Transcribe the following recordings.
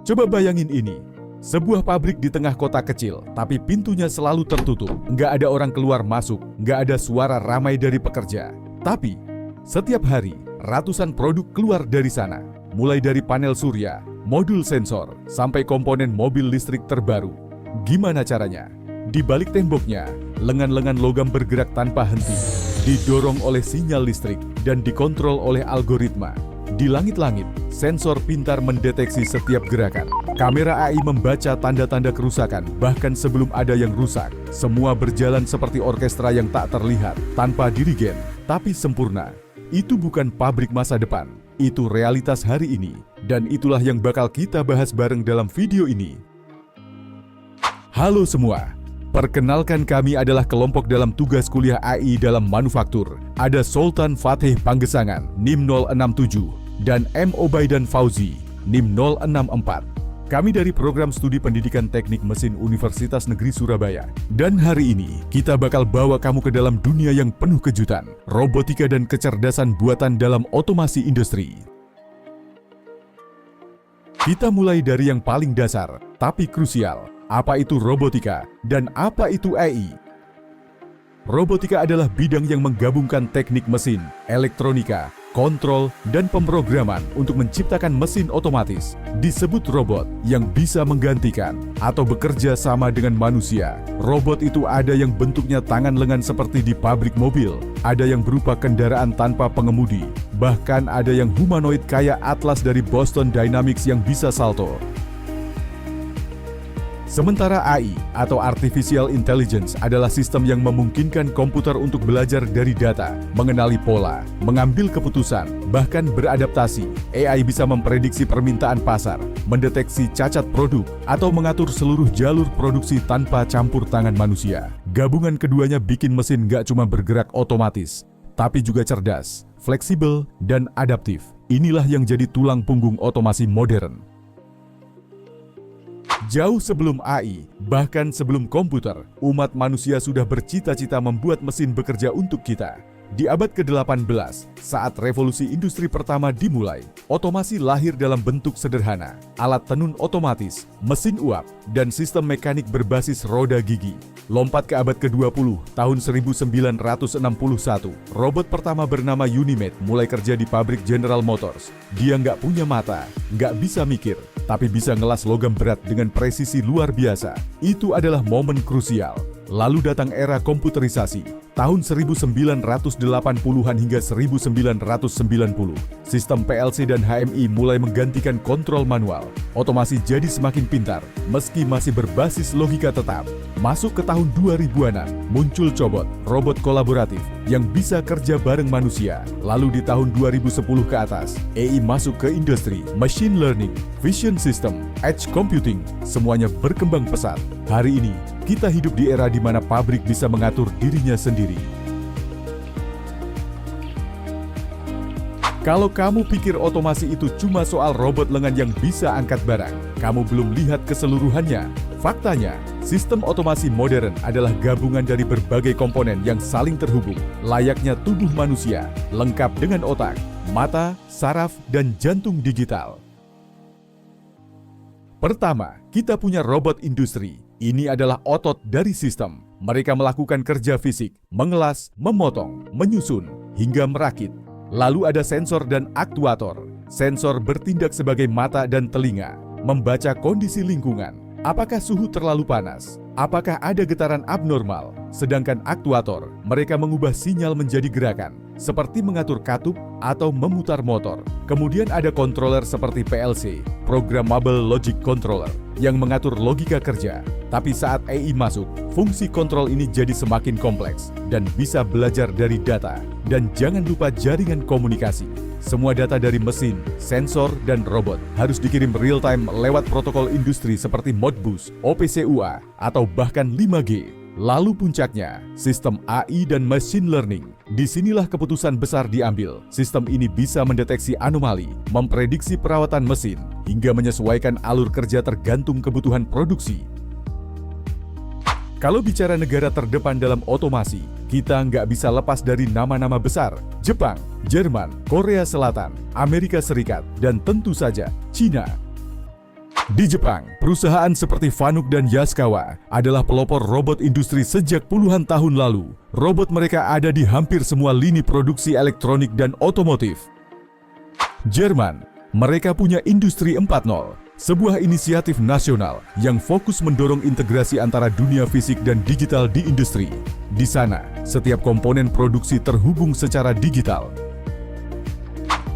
Coba bayangin ini, sebuah pabrik di tengah kota kecil, tapi pintunya selalu tertutup. Nggak ada orang keluar masuk, nggak ada suara ramai dari pekerja. Tapi, setiap hari, ratusan produk keluar dari sana. Mulai dari panel surya, modul sensor, sampai komponen mobil listrik terbaru. Gimana caranya? Di balik temboknya, lengan-lengan logam bergerak tanpa henti, didorong oleh sinyal listrik dan dikontrol oleh algoritma. Di langit-langit, sensor pintar mendeteksi setiap gerakan. Kamera AI membaca tanda-tanda kerusakan, bahkan sebelum ada yang rusak. Semua berjalan seperti orkestra yang tak terlihat, tanpa dirigen, tapi sempurna. Itu bukan pabrik masa depan, itu realitas hari ini. Dan itulah yang bakal kita bahas bareng dalam video ini. Halo semua, perkenalkan kami adalah kelompok dalam tugas kuliah AI dalam manufaktur. Ada Sultan Fatih Panggesangan, NIM 067, dan M. Obaidan Fauzi, NIM 064. Kami dari Program Studi Pendidikan Teknik Mesin Universitas Negeri Surabaya. Dan hari ini, kita bakal bawa kamu ke dalam dunia yang penuh kejutan, robotika dan kecerdasan buatan dalam otomasi industri. Kita mulai dari yang paling dasar, tapi krusial. Apa itu robotika dan apa itu AI? Robotika adalah bidang yang menggabungkan teknik mesin, elektronika, kontrol, dan pemrograman untuk menciptakan mesin otomatis. Disebut robot yang bisa menggantikan atau bekerja sama dengan manusia. Robot itu ada yang bentuknya tangan lengan seperti di pabrik mobil, ada yang berupa kendaraan tanpa pengemudi, bahkan ada yang humanoid kayak Atlas dari Boston Dynamics yang bisa salto. Sementara AI atau Artificial Intelligence adalah sistem yang memungkinkan komputer untuk belajar dari data, mengenali pola, mengambil keputusan, bahkan beradaptasi. AI bisa memprediksi permintaan pasar, mendeteksi cacat produk, atau mengatur seluruh jalur produksi tanpa campur tangan manusia. Gabungan keduanya bikin mesin nggak cuma bergerak otomatis, tapi juga cerdas, fleksibel, dan adaptif. Inilah yang jadi tulang punggung otomasi modern. Jauh sebelum AI, bahkan sebelum komputer, umat manusia sudah bercita-cita membuat mesin bekerja untuk kita. Di abad ke-18, saat revolusi industri pertama dimulai, otomasi lahir dalam bentuk sederhana, alat tenun otomatis, mesin uap, dan sistem mekanik berbasis roda gigi. Lompat ke abad ke-20, tahun 1961, robot pertama bernama Unimaid mulai kerja di pabrik General Motors. Dia nggak punya mata, nggak bisa mikir, tapi bisa ngelas logam berat dengan presisi luar biasa. Itu adalah momen krusial. Lalu datang era komputerisasi, tahun 1980-an hingga 1990. Sistem PLC dan HMI mulai menggantikan kontrol manual. Otomasi jadi semakin pintar, meski masih berbasis logika tetap. Masuk ke tahun 2000-an, muncul cobot, robot kolaboratif, yang bisa kerja bareng manusia. Lalu di tahun 2010 ke atas, AI masuk ke industri, machine learning, vision system, edge computing, semuanya berkembang pesat. Hari ini, kita hidup di era di mana pabrik bisa mengatur dirinya sendiri. Kalau kamu pikir otomasi itu cuma soal robot lengan yang bisa angkat barang, kamu belum lihat keseluruhannya. Faktanya, sistem otomasi modern adalah gabungan dari berbagai komponen yang saling terhubung, layaknya tubuh manusia, lengkap dengan otak, mata, saraf, dan jantung digital. Pertama, kita punya robot industri. Ini adalah otot dari sistem. Mereka melakukan kerja fisik, mengelas, memotong, menyusun, hingga merakit. Lalu ada sensor dan aktuator. Sensor bertindak sebagai mata dan telinga, membaca kondisi lingkungan. Apakah suhu terlalu panas? Apakah ada getaran abnormal? Sedangkan aktuator, mereka mengubah sinyal menjadi gerakan, seperti mengatur katup atau memutar motor. Kemudian ada controller seperti PLC, Programmable Logic Controller, yang mengatur logika kerja. Tapi saat AI masuk, fungsi kontrol ini jadi semakin kompleks dan bisa belajar dari data. Dan jangan lupa jaringan komunikasi. Semua data dari mesin, sensor, dan robot harus dikirim real-time lewat protokol industri seperti Modbus, OPC-UA, atau bahkan 5G. Lalu puncaknya, sistem AI dan machine learning. Disinilah keputusan besar diambil. Sistem ini bisa mendeteksi anomali, memprediksi perawatan mesin, hingga menyesuaikan alur kerja tergantung kebutuhan produksi. Kalau bicara negara terdepan dalam otomasi, kita nggak bisa lepas dari nama-nama besar. Jepang, Jerman, Korea Selatan, Amerika Serikat, dan tentu saja Cina. Di Jepang, perusahaan seperti Fanuc dan Yaskawa adalah pelopor robot industri sejak puluhan tahun lalu. Robot mereka ada di hampir semua lini produksi elektronik dan otomotif. Jerman, mereka punya Industri 4.0, sebuah inisiatif nasional yang fokus mendorong integrasi antara dunia fisik dan digital di industri. Di sana, setiap komponen produksi terhubung secara digital.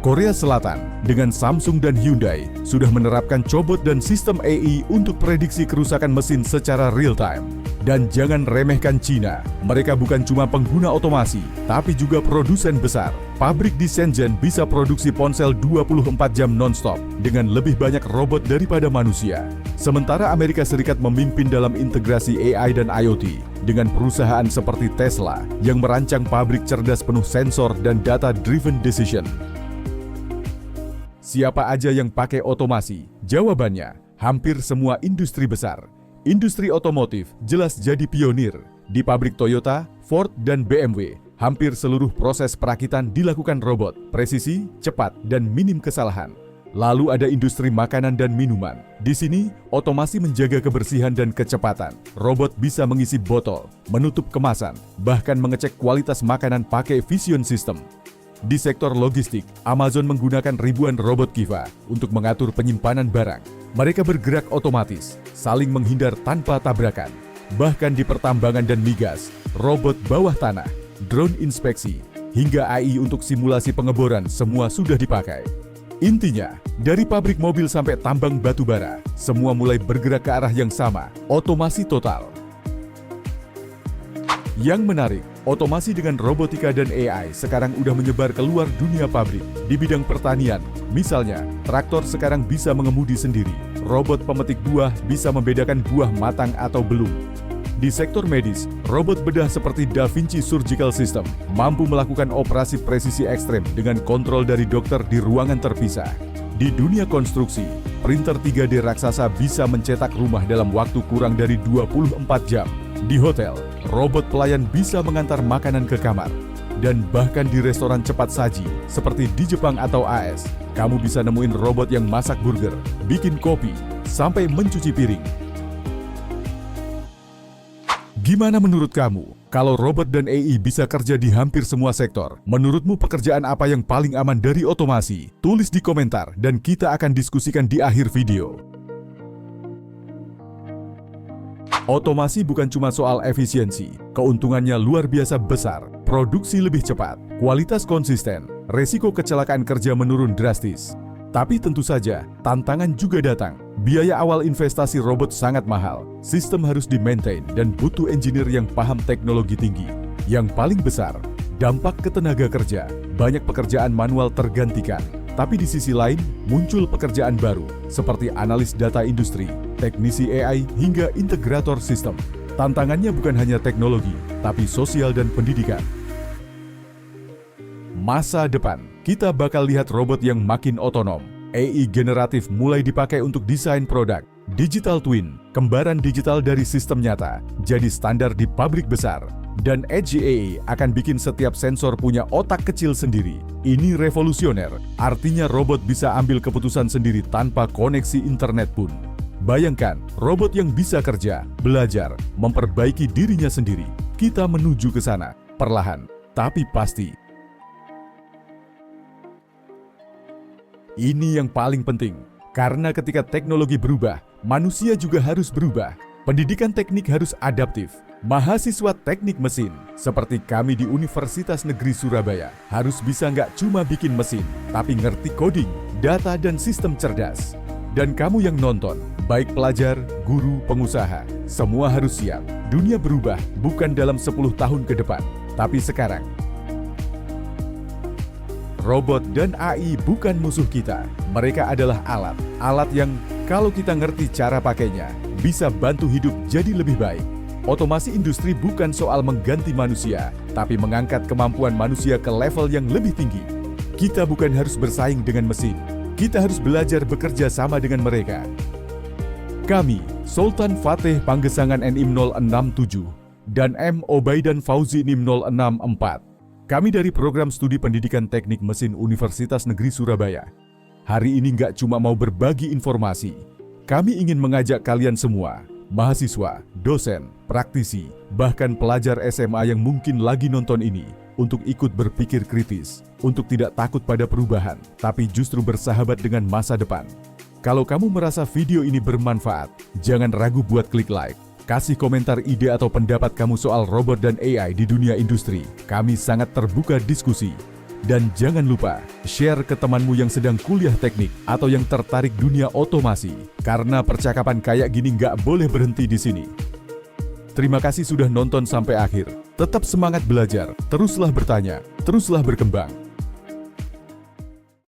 Korea Selatan dengan Samsung dan Hyundai sudah menerapkan cobot dan sistem AI untuk prediksi kerusakan mesin secara real-time. Dan jangan remehkan Cina, mereka bukan cuma pengguna otomasi, tapi juga produsen besar. Pabrik di Shenzhen bisa produksi ponsel 24 jam non-stop dengan lebih banyak robot daripada manusia. Sementara Amerika Serikat memimpin dalam integrasi AI dan IoT dengan perusahaan seperti Tesla yang merancang pabrik cerdas penuh sensor dan data-driven decision. Siapa aja yang pakai otomasi? Jawabannya, hampir semua industri besar. Industri otomotif jelas jadi pionir. Di pabrik Toyota, Ford, dan BMW, hampir seluruh proses perakitan dilakukan robot, presisi, cepat, dan minim kesalahan. Lalu ada industri makanan dan minuman. Di sini, otomasi menjaga kebersihan dan kecepatan. Robot bisa mengisi botol, menutup kemasan, bahkan mengecek kualitas makanan pakai vision system. Di sektor logistik, Amazon menggunakan ribuan robot Kiva untuk mengatur penyimpanan barang. Mereka bergerak otomatis, saling menghindar tanpa tabrakan. Bahkan di pertambangan dan migas, robot bawah tanah, drone inspeksi, hingga AI untuk simulasi pengeboran semua sudah dipakai. Intinya, dari pabrik mobil sampai tambang batu bara, semua mulai bergerak ke arah yang sama, otomasi total. Yang menarik, otomasi dengan robotika dan AI sekarang udah menyebar keluar dunia pabrik. Di bidang pertanian, misalnya, traktor sekarang bisa mengemudi sendiri. Robot pemetik buah bisa membedakan buah matang atau belum. Di sektor medis, robot bedah seperti Da Vinci Surgical System mampu melakukan operasi presisi ekstrem dengan kontrol dari dokter di ruangan terpisah. Di dunia konstruksi, printer 3D raksasa bisa mencetak rumah dalam waktu kurang dari 24 jam. Di hotel, robot pelayan bisa mengantar makanan ke kamar. Dan bahkan di restoran cepat saji, seperti di Jepang atau AS, kamu bisa nemuin robot yang masak burger, bikin kopi, sampai mencuci piring. Gimana menurut kamu? Kalau robot dan AI bisa kerja di hampir semua sektor, menurutmu pekerjaan apa yang paling aman dari otomasi? Tulis di komentar dan kita akan diskusikan di akhir video. Otomasi bukan cuma soal efisiensi, keuntungannya luar biasa besar, produksi lebih cepat, kualitas konsisten, resiko kecelakaan kerja menurun drastis. Tapi tentu saja, tantangan juga datang. Biaya awal investasi robot sangat mahal, sistem harus di-maintain dan butuh engineer yang paham teknologi tinggi. Yang paling besar, dampak ke tenaga kerja, banyak pekerjaan manual tergantikan. Tapi di sisi lain, muncul pekerjaan baru, seperti analis data industri, teknisi AI, hingga integrator sistem. Tantangannya bukan hanya teknologi, tapi sosial dan pendidikan. Masa depan, kita bakal lihat robot yang makin otonom. AI generatif mulai dipakai untuk desain produk. Digital twin, kembaran digital dari sistem nyata, jadi standar di pabrik besar. Dan Edge AI akan bikin setiap sensor punya otak kecil sendiri. Ini revolusioner, artinya robot bisa ambil keputusan sendiri tanpa koneksi internet pun. Bayangkan, robot yang bisa kerja, belajar, memperbaiki dirinya sendiri. Kita menuju ke sana, perlahan, tapi pasti. Ini yang paling penting, karena ketika teknologi berubah, manusia juga harus berubah. Pendidikan teknik harus adaptif. Mahasiswa teknik mesin, seperti kami di Universitas Negeri Surabaya, harus bisa nggak cuma bikin mesin, tapi ngerti coding, data, dan sistem cerdas. Dan kamu yang nonton, baik pelajar, guru, pengusaha, semua harus siap. Dunia berubah bukan dalam 10 tahun ke depan, tapi sekarang. Robot dan AI bukan musuh kita. Mereka adalah alat. Alat yang kalau kita ngerti cara pakainya, bisa bantu hidup jadi lebih baik. Otomasi industri bukan soal mengganti manusia, tapi mengangkat kemampuan manusia ke level yang lebih tinggi. Kita bukan harus bersaing dengan mesin. Kita harus belajar bekerja sama dengan mereka. Kami, Sultan Fateh Panggesangan NIM 067 dan M. Obaidan Fauzi NIM 064. Kami dari Program Studi Pendidikan Teknik Mesin Universitas Negeri Surabaya. Hari ini nggak cuma mau berbagi informasi, Kami ingin mengajak kalian semua, mahasiswa, dosen, praktisi, bahkan pelajar SMA yang mungkin lagi nonton ini, untuk ikut berpikir kritis, untuk tidak takut pada perubahan, tapi justru bersahabat dengan masa depan. Kalau kamu merasa video ini bermanfaat, jangan ragu buat klik like. Kasih komentar ide atau pendapat kamu soal robot dan AI di dunia industri. Kami sangat terbuka diskusi. Dan jangan lupa, share ke temanmu yang sedang kuliah teknik atau yang tertarik dunia otomasi. Karena percakapan kayak gini nggak boleh berhenti di sini. Terima kasih sudah nonton sampai akhir. Tetap semangat belajar, teruslah bertanya, teruslah berkembang.